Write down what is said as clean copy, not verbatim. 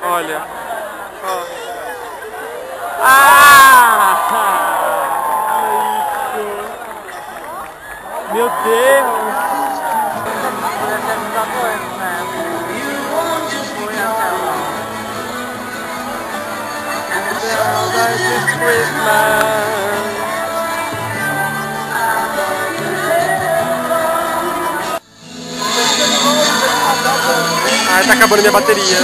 Olha. Ó. Ah! Olha isso. Meu Deus! Ah, tá acabando minha bateria.